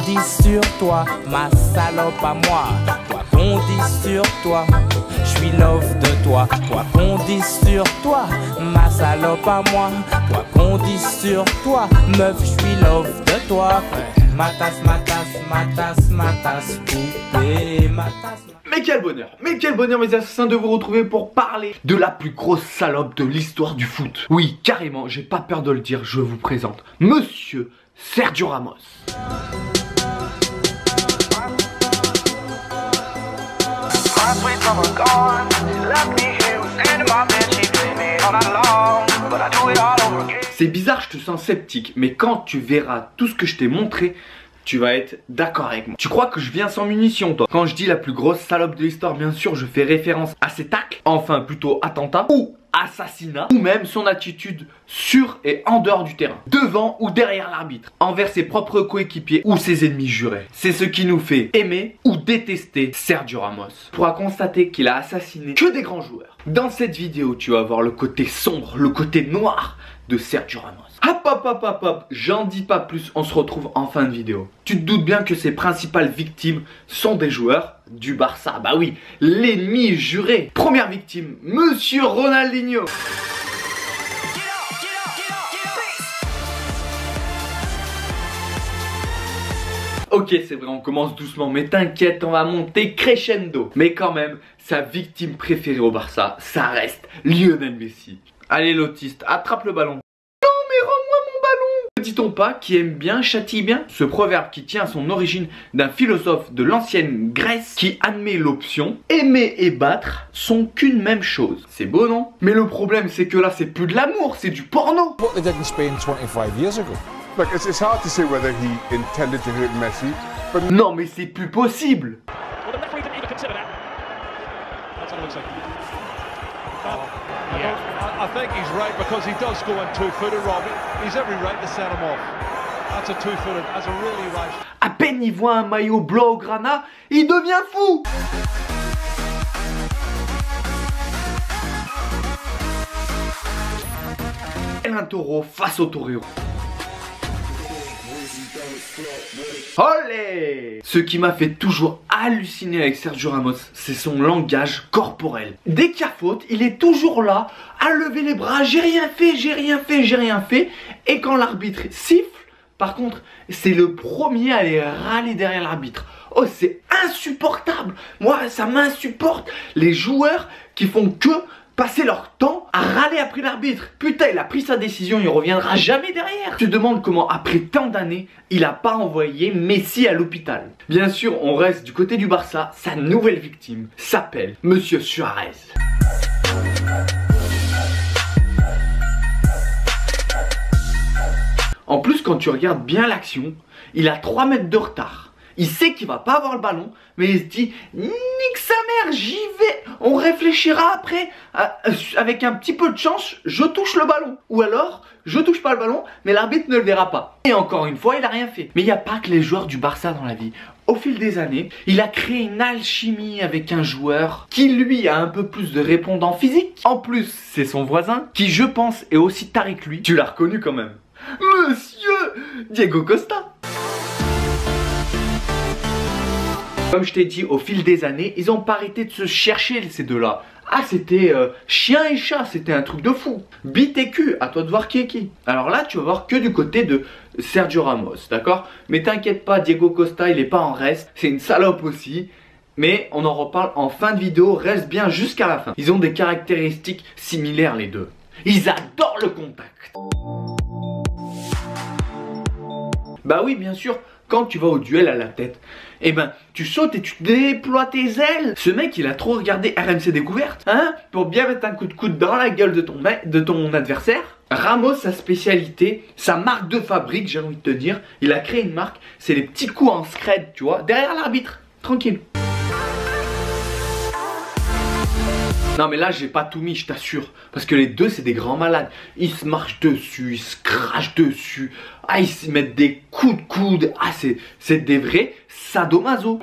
dit sur toi, ma salope à moi. Quoi qu'on dise sur toi, je suis love de toi. Quoi qu'on dise sur toi, ma salope à moi. Quoi qu'on dise sur toi, meuf, je suis love de toi. Ma tasse, ma tasse, ma tasse, ma tasse, poupée, ma tasse. Mais quel bonheur mes assassins de vous retrouver pour parler de la plus grosse salope de l'histoire du foot. Oui, carrément, j'ai pas peur de le dire, je vous présente Monsieur Sergio Ramos. C'est bizarre, je te sens sceptique, mais quand tu verras tout ce que je t'ai montré, tu vas être d'accord avec moi. Tu crois que je viens sans munitions, toi? Quand je dis la plus grosse salope de l'histoire, bien sûr, je fais référence à ses tacles, enfin plutôt attentat, ou assassinat, ou même son attitude sur et en dehors du terrain, devant ou derrière l'arbitre, envers ses propres coéquipiers ou ses ennemis jurés. C'est ce qui nous fait aimer ou détester Sergio Ramos. Tu pourras constater qu'il a assassiné que des grands joueurs. Dans cette vidéo, tu vas voir le côté sombre, le côté noir de Sergio Ramos. Hop, j'en dis pas plus, on se retrouve en fin de vidéo. Tu te doutes bien que ses principales victimes sont des joueurs du Barça. Bah oui, l'ennemi juré. Première victime, Monsieur Ronaldinho. Ok, c'est vrai, on commence doucement, mais t'inquiète, on va monter crescendo. Mais quand même, sa victime préférée au Barça, ça reste Lionel Messi. Allez l'autiste, attrape le ballon. Ne dit-on pas qui aime bien châtie bien? Ce proverbe qui tient son origine d'un philosophe de l'ancienne Grèce qui admet l'option aimer et battre sont qu'une même chose. C'est beau, non? Mais le problème c'est que là c'est plus de l'amour, c'est du porno. What they did in Spain 25 years ago. Look, it's hard to say whether he intended to hurt Messi, but non mais c'est plus possible. I think he's right because he does go in two-footed, Robbie. He's every right to set him off. That's a two-footed. That's a really right. À peine il voit un maillot blaugrana, il devient fou. Un taureau face au torero. Olé! Ce qui m'a fait toujours halluciner avec Sergio Ramos, c'est son langage corporel. Dès qu'il y a faute, il est toujours là, à lever les bras, j'ai rien fait, j'ai rien fait, j'ai rien fait. Et quand l'arbitre siffle, par contre, c'est le premier à aller râler derrière l'arbitre. Oh, c'est insupportable! Moi, ça m'insupporte. Les joueurs qui font que passer leur temps à râler après l'arbitre. Putain, il a pris sa décision, il reviendra jamais derrière. Tu te demandes comment, après tant d'années, il a pas envoyé Messi à l'hôpital. Bien sûr, on reste du côté du Barça. Sa nouvelle victime s'appelle Monsieur Suarez. En plus, quand tu regardes bien l'action, il a 3 mètres de retard. Il sait qu'il va pas avoir le ballon, mais il se dit nique sa mère, j'y vais. On réfléchira après, avec un petit peu de chance, je touche le ballon. Ou alors, je touche pas le ballon, mais l'arbitre ne le verra pas. Et encore une fois, il a rien fait. Mais il n'y a pas que les joueurs du Barça dans la vie. Au fil des années, il a créé une alchimie avec un joueur qui lui a un peu plus de répondant physique. En plus, c'est son voisin, qui je pense est aussi taré que lui. Tu l'as reconnu quand même. Monsieur Diego Costa. Comme je t'ai dit, au fil des années, ils n'ont pas arrêté de se chercher ces deux-là. Ah, c'était chien et chat, c'était un truc de fou. Bite et cul, à toi de voir qui est qui. Alors là, tu vas voir que du côté de Sergio Ramos, d'accord? Mais t'inquiète pas, Diego Costa, il est pas en reste. C'est une salope aussi. Mais on en reparle en fin de vidéo, reste bien jusqu'à la fin. Ils ont des caractéristiques similaires les deux. Ils adorent le contact. Bah oui, bien sûr. Quand tu vas au duel à la tête, eh ben, tu sautes et tu déploies tes ailes. Ce mec, il a trop regardé RMC Découverte, hein, pour bien mettre un coup de coude dans la gueule de ton adversaire. Ramos, sa spécialité, sa marque de fabrique, j'ai envie de te dire, il a créé une marque, c'est les petits coups en scred, tu vois, derrière l'arbitre, tranquille. Non mais là j'ai pas tout mis, je t'assure. Parce que les deux c'est des grands malades. Ils se marchent dessus, ils se crachent dessus. Ah, ils se mettent des coups de coude. Ah, c'est des vrais sadomaso.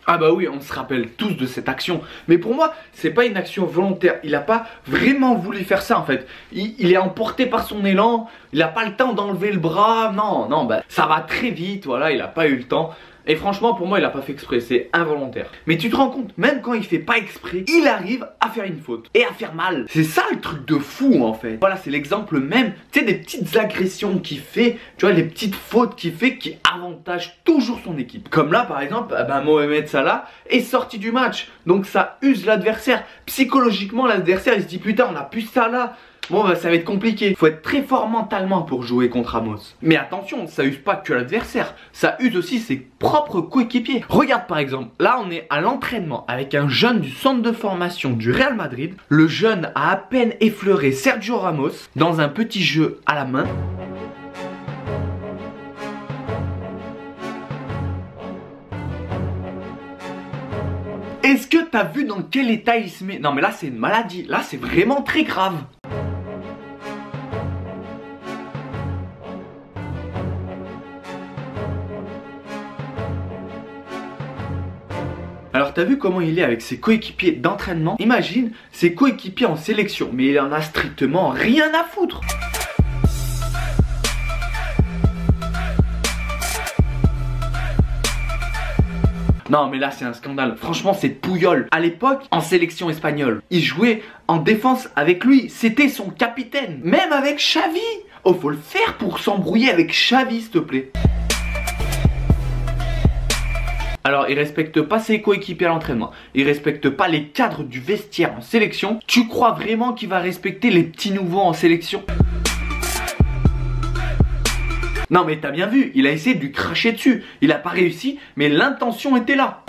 Ah bah oui, on se rappelle tous de cette action. Mais pour moi, c'est pas une action volontaire. Il a pas vraiment voulu faire ça en fait. Il est emporté par son élan. Il a pas le temps d'enlever le bras. Non, bah ça va très vite. Voilà, il a pas eu le temps. Et franchement, pour moi, il a pas fait exprès, c'est involontaire. Mais tu te rends compte, même quand il fait pas exprès, il arrive à faire une faute et à faire mal. C'est ça le truc de fou en fait. Voilà, c'est l'exemple même, tu sais, des petites agressions qu'il fait, tu vois, les petites fautes qu'il fait qui avantagent toujours son équipe. Comme là, par exemple, Mohamed Salah est sorti du match, donc ça use l'adversaire. Psychologiquement, l'adversaire, il se dit putain, on a plus Salah. Bon bah ça va être compliqué, faut être très fort mentalement pour jouer contre Ramos. Mais attention, ça use pas que l'adversaire, ça use aussi ses propres coéquipiers. Regarde par exemple, là on est à l'entraînement avec un jeune du centre de formation du Real Madrid. Le jeune a à peine effleuré Sergio Ramos dans un petit jeu à la main. Est-ce que t'as vu dans quel état il se met? Non mais là c'est une maladie, là c'est vraiment très grave. Alors t'as vu comment il est avec ses coéquipiers d'entraînement? Imagine ses coéquipiers en sélection, mais il en a strictement rien à foutre. Non mais là c'est un scandale, franchement c'est Puyol. À l'époque, en sélection espagnole, il jouait en défense avec lui, c'était son capitaine. Même avec Xavi. Oh faut le faire pour s'embrouiller avec Xavi s'il te plaît. Alors, il respecte pas ses coéquipiers à l'entraînement. Il respecte pas les cadres du vestiaire en sélection. Tu crois vraiment qu'il va respecter les petits nouveaux en sélection? Non mais t'as bien vu, il a essayé de lui cracher dessus. Il a pas réussi, mais l'intention était là.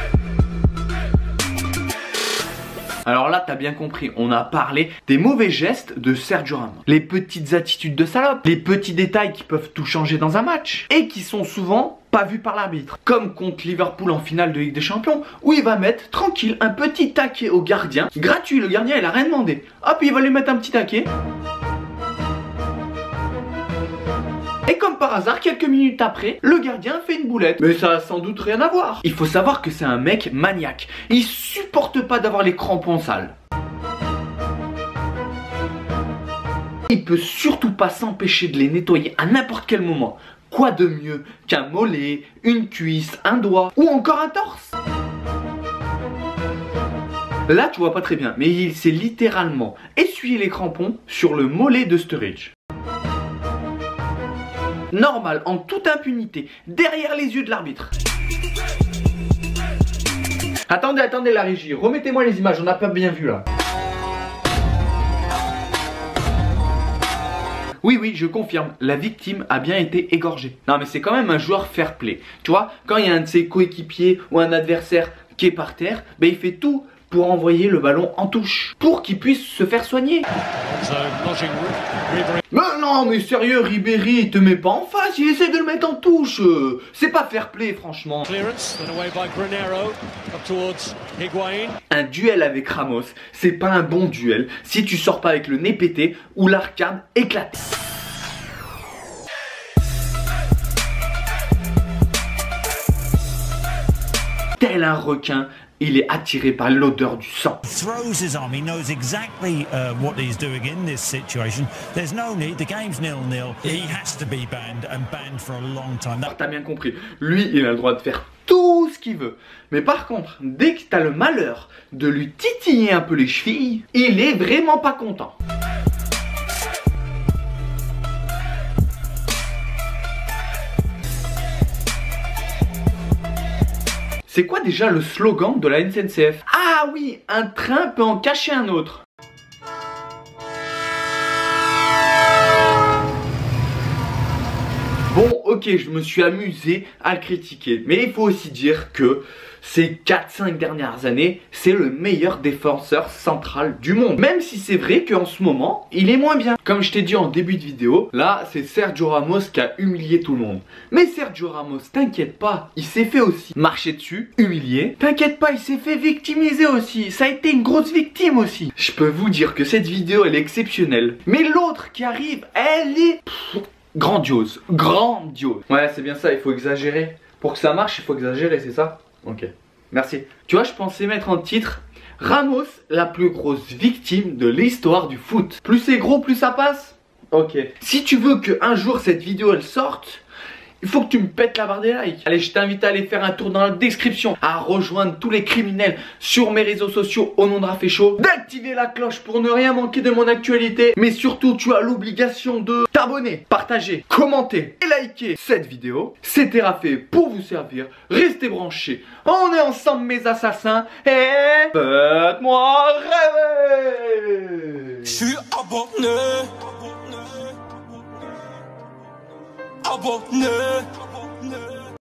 Alors là, t'as bien compris, on a parlé des mauvais gestes de Sergio Ramos. Les petites attitudes de salope, les petits détails qui peuvent tout changer dans un match. Et qui sont souvent pas vus par l'arbitre. Comme contre Liverpool en finale de Ligue des Champions, où il va mettre tranquille un petit taquet au gardien. Gratuit, le gardien il a rien demandé. Hop, il va lui mettre un petit taquet. Et comme par hasard, quelques minutes après, le gardien fait une boulette. Mais ça a sans doute rien à voir. Il faut savoir que c'est un mec maniaque. Il supporte pas d'avoir les crampons sales. Il peut surtout pas s'empêcher de les nettoyer à n'importe quel moment. Quoi de mieux qu'un mollet, une cuisse, un doigt ou encore un torse? Là tu vois pas très bien, mais il s'est littéralement essuyé les crampons sur le mollet de Sturridge. Normal, en toute impunité, derrière les yeux de l'arbitre. Attendez la régie, remettez-moi les images, on n'a pas bien vu là. Oui, je confirme, la victime a bien été égorgée. Non mais c'est quand même un joueur fair play. Tu vois, quand il y a un de ses coéquipiers ou un adversaire qui est par terre, ben il fait tout pour envoyer le ballon en touche, pour qu'il puisse se faire soigner. Mais non, mais sérieux, Ribéry, il te met pas en face, il essaie de le mettre en touche. C'est pas fair play, franchement. Un duel avec Ramos, c'est pas un bon duel si tu sors pas avec le nez pété ou l'arcade éclatée. Tel un requin, il est attiré par l'odeur du sang. Throws his arm. He knows exactly what he's doing in this situation. There's no need. The game's 0-0. He has to be banned and banned for a long time. Alors t'as bien compris. Lui, il a le droit de faire tout ce qu'il veut. Mais par contre, dès que t'as le malheur de lui titiller un peu les chevilles, il est vraiment pas content. C'est quoi déjà le slogan de la SNCF? Ah oui, un train peut en cacher un autre. Bon, ok, je me suis amusé à le critiquer. Mais il faut aussi dire que ces 4-5 dernières années, c'est le meilleur défenseur central du monde. Même si c'est vrai qu'en ce moment, il est moins bien. Comme je t'ai dit en début de vidéo, là, c'est Sergio Ramos qui a humilié tout le monde. Mais Sergio Ramos, t'inquiète pas, il s'est fait aussi marcher dessus, humilié. T'inquiète pas, il s'est fait victimiser aussi. Ça a été une grosse victime aussi. Je peux vous dire que cette vidéo, elle est exceptionnelle. Mais l'autre qui arrive, elle est... grandiose, grandiose. Ouais, c'est bien ça, il faut exagérer Pour que ça marche, il faut exagérer, c'est ça? Ok, merci. Tu vois, je pensais mettre en titre Ramos, la plus grosse victime de l'histoire du foot. Plus c'est gros, plus ça passe? Ok. Si tu veux qu'un jour cette vidéo elle sorte, il faut que tu me pètes la barre des likes. Allez, je t'invite à aller faire un tour dans la description, à rejoindre tous les criminels sur mes réseaux sociaux au nom de Raphaël Show, d'activer la cloche pour ne rien manquer de mon actualité. Mais surtout, tu as l'obligation de t'abonner, partager, commenter et liker cette vidéo. C'était Raphaël pour vous servir. Restez branchés. On est ensemble, mes assassins. Et faites-moi rêver. Je suis abonné. Abonné.